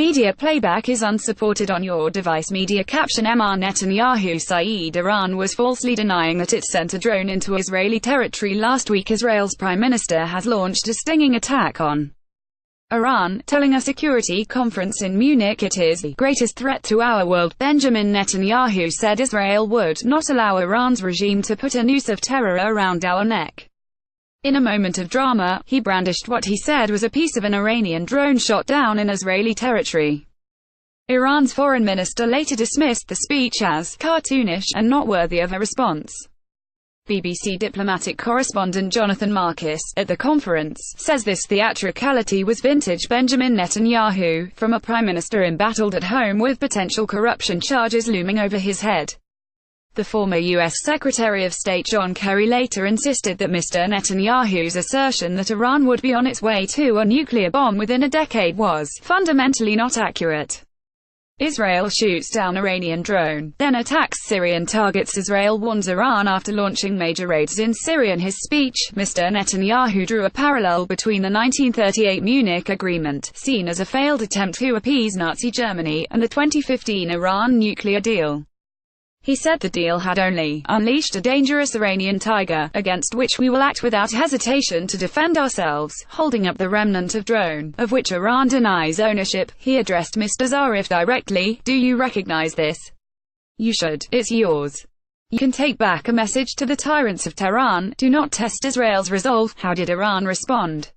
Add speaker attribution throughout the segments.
Speaker 1: Media playback is unsupported on your device. Media caption Mr Netanyahu Saeed. Iran was falsely denying that it sent a drone into Israeli territory last week. Israel's prime minister has launched a stinging attack on Iran, telling a security conference in Munich it is the greatest threat to our world. Benjamin Netanyahu said Israel would not allow Iran's regime to put a noose of terror around our neck. In a moment of drama, he brandished what he said was a piece of an Iranian drone shot down in Israeli territory. Iran's foreign minister later dismissed the speech as cartoonish and not worthy of a response. BBC diplomatic correspondent Jonathan Marcus, at the conference, says this theatricality was vintage Benjamin Netanyahu, from a prime minister embattled at home with potential corruption charges looming over his head. The former U.S. Secretary of State John Kerry later insisted that Mr. Netanyahu's assertion that Iran would be on its way to a nuclear bomb within a decade was fundamentally not accurate. Israel shoots down Iranian drone, then attacks Syrian targets. Israel warns Iran after launching major raids in Syria. In his speech, Mr. Netanyahu drew a parallel between the 1938 Munich agreement, seen as a failed attempt to appease Nazi Germany, and the 2015 Iran nuclear deal. He said the deal had only unleashed a dangerous Iranian tiger, against which we will act without hesitation to defend ourselves, holding up the remnant of drone, of which Iran denies ownership. He addressed Mr. Zarif directly. Do you recognize this? You should. It's yours. You can take back a message to the tyrants of Tehran. Do not test Israel's resolve. How did Iran respond?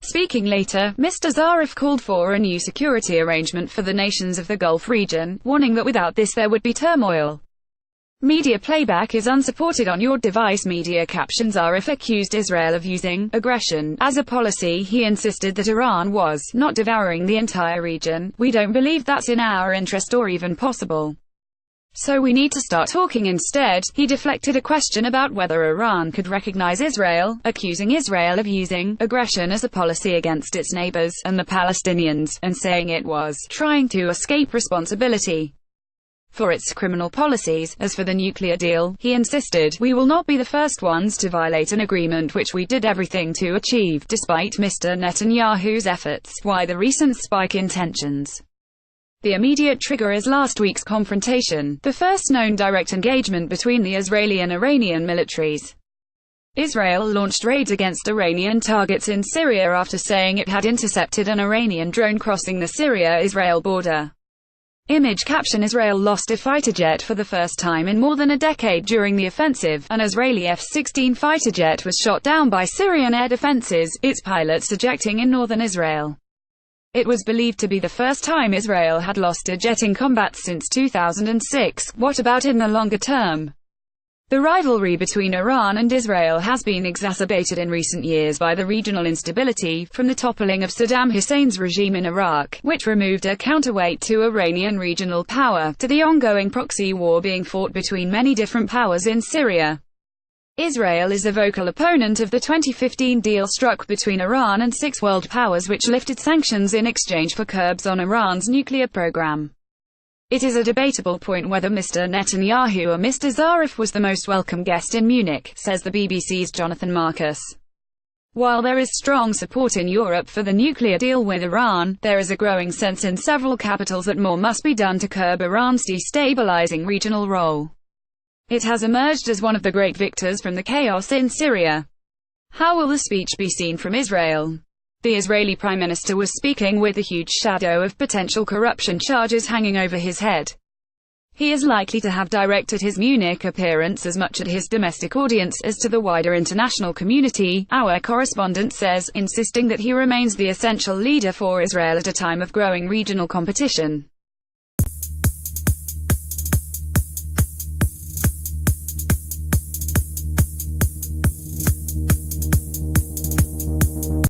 Speaker 1: Speaking later, Mr. Zarif called for a new security arrangement for the nations of the Gulf region, warning that without this there would be turmoil. Media playback is unsupported on your device. Media caption Zarif accused Israel of using aggression as a policy. He insisted that Iran was not devouring the entire region. We don't believe that's in our interest or even possible. So we need to start talking instead. He deflected a question about whether Iran could recognize Israel, accusing Israel of using aggression as a policy against its neighbors and the Palestinians, and saying it was trying to escape responsibility for its criminal policies. As for the nuclear deal, he insisted, we will not be the first ones to violate an agreement which we did everything to achieve, despite Mr. Netanyahu's efforts. Why the recent spike in tensions? The immediate trigger is last week's confrontation, the first known direct engagement between the Israeli and Iranian militaries. Israel launched raids against Iranian targets in Syria after saying it had intercepted an Iranian drone crossing the Syria-Israel border. Image caption Israel lost a fighter jet for the first time in more than a decade during the offensive. An Israeli F-16 fighter jet was shot down by Syrian air defenses, its pilots ejecting in northern Israel. It was believed to be the first time Israel had lost a jet in combat since 2006. What about in the longer term? The rivalry between Iran and Israel has been exacerbated in recent years by the regional instability, from the toppling of Saddam Hussein's regime in Iraq, which removed a counterweight to Iranian regional power, to the ongoing proxy war being fought between many different powers in Syria. Israel is a vocal opponent of the 2015 deal struck between Iran and 6 world powers which lifted sanctions in exchange for curbs on Iran's nuclear program. It is a debatable point whether Mr. Netanyahu or Mr. Zarif was the most welcome guest in Munich, says the BBC's Jonathan Marcus. While there is strong support in Europe for the nuclear deal with Iran, there is a growing sense in several capitals that more must be done to curb Iran's destabilizing regional role. It has emerged as one of the great victors from the chaos in Syria. How will the speech be seen from Israel? The Israeli Prime Minister was speaking with a huge shadow of potential corruption charges hanging over his head. He is likely to have directed his Munich appearance as much at his domestic audience as to the wider international community, our correspondent says, insisting that he remains the essential leader for Israel at a time of growing regional competition.